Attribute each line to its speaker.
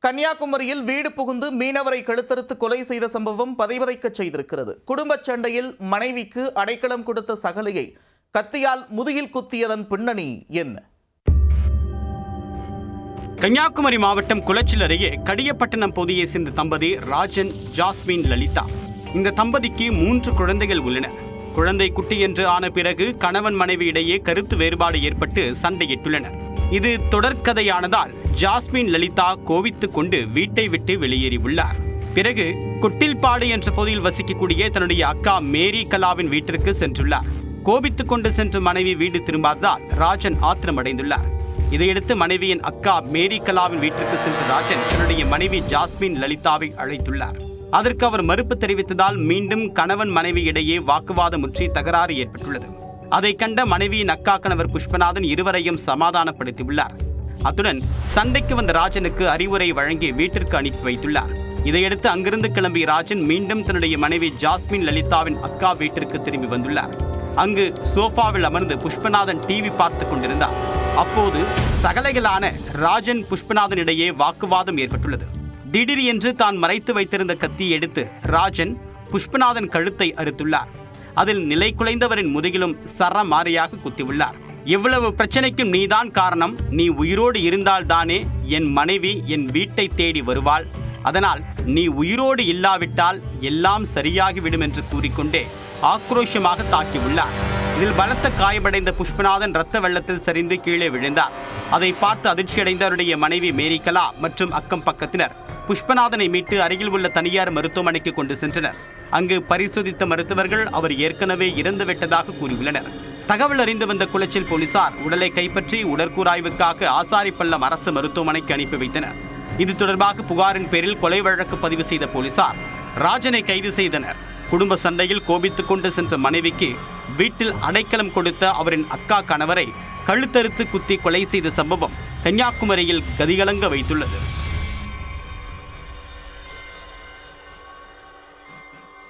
Speaker 1: கன்னியாகுமரியில் வீடு புகுந்து மீனவரை கழுத்தறுத்து கொலை செய்த சம்பவம் பதைபதைக்கச் செய்திருக்கிறது. குடும்பச் சண்டையில் மனைவிக்கு அடைக்கலம் கொடுத்த சகலையை கத்தியால் முதுகில் குத்தியதன் பின்னணி என்ன?
Speaker 2: கன்னியாகுமரி மாவட்டம் குளச்சல் அருகே கடியப்பட்டணம் பகுதியை சேர்ந்த தம்பதி ராஜன், ஜாஸ்மின், லலிதா. இந்த தம்பதிக்கு 3 குழந்தைகள் உள்ளன. குழந்தை குட்டி என்று ஆன பிறகு கணவன் மனைவி இடையே கருத்து வேறுபாடு ஏற்பட்டு சண்டையிட்டுள்ளனர். இது தொடர்கதையானதால் ஜாஸ்மின், லலிதா கோவித்துக் கொண்டு வீட்டை விட்டு வெளியேறியுள்ளார். பிறகு குட்டில்பாடு என்ற பகுதியில் வசிக்கக்கூடிய தன்னுடைய அக்கா மேரி கலாவின் வீட்டிற்கு சென்றுள்ளார். கோபித்துக் கொண்டு சென்ற மனைவி வீடு திரும்பாததால் ராஜன் ஆத்திரமடைந்துள்ளார். இதையடுத்து மனைவியின் அக்கா மேரி கலாவின் வீட்டிற்கு சென்ற ராஜன் தன்னுடைய மனைவி ஜாஸ்மின், லலிதாவை அழைத்துள்ளார். அதற்கு அவர் மறுப்பு தெரிவித்ததால் மீண்டும் கணவன் மனைவி இடையே வாக்குவாதம் முற்றி தகராறு ஏற்பட்டுள்ளது. அதை கண்ட மனைவியின் அக்கா கணவர் புஷ்பநாதன் இருவரையும் சமாதானப்படுத்தியுள்ளார். அத்துடன் சண்டைக்கு வந்த ராஜனுக்கு அறிவுரை வழங்கி வீட்டிற்கு அனுப்பி வைத்துள்ளார். இதையடுத்து அங்கிருந்து கிளம்பிய ராஜன் மீண்டும் தன்னுடைய மனைவி ஜாஸ்மின், லலிதாவின் அக்கா வீட்டிற்கு திரும்பி வந்துள்ளார். அங்கு சோஃபாவில் அமர்ந்து புஷ்பநாதன் டிவி பார்த்து கொண்டிருந்தார். அப்போது சகலைகளான ராஜன், புஷ்பநாதன் இடையே வாக்குவாதம் ஏற்பட்டுள்ளது. திடீர் என்று தான் மறைத்து வைத்திருந்த கத்தியை எடுத்து ராஜன் புஷ்பநாதன் கழுத்தை அறுத்துள்ளார். அதில் நிலை குலைந்தவரின் முதுகிலும் சரமாரியாக குத்தியுள்ளார். எவ்வளவு பிரச்சனைக்கும் நீதான் காரணம். நீ உயிரோடு இருந்தால்தானே என் மனைவி என் வீட்டை தேடி வருவாள். அதனால் நீ உயிரோடு இல்லாவிட்டால் எல்லாம் சரியாகிவிடும் என்று கூறிக்கொண்டே ஆக்ரோஷமாக தாக்கியுள்ளார். இதில் பலத்த காயமடைந்த புஷ்பநாதன் இரத்த வெள்ளத்தில் சரிந்து கீழே விழுந்தார். அதை பார்த்து அதிர்ச்சியடைந்த அவருடைய மனைவி மேரிகலா மற்றும் அக்கம் பக்கத்தினர் புஷ்பநாதனை மீட்டு அருகில் உள்ள தனியார் மருத்துவமனைக்கு கொண்டு சென்றனர். அங்கு பரிசோதித்த மருத்துவர்கள் அவர் ஏற்கனவே இறந்துவிட்டதாக கூறியுள்ளனர். தகவல் அறிந்து வந்த குளச்சல் போலீசார் உடலை கைப்பற்றி உடற்கூராய்வுக்காக ஆசாரிப்பள்ளம் அரசு மருத்துவமனைக்கு அனுப்பி வைத்தனர். இது தொடர்பாக புகாரின் பேரில் கொலை வழக்கு பதிவு செய்த போலீசார் ராஜனை கைது செய்தனர். குடும்ப சண்டையில் கோபித்துக் கொண்டு சென்ற மனைவிக்கு வீட்டில் அடைக்கலம் கொடுத்த அவரின் அக்கா கணவரை கழுத்தறுத்து குத்தி கொலை செய்த சம்பவம் கன்னியாகுமரியில் கதிகலங்க வைத்துள்ளது.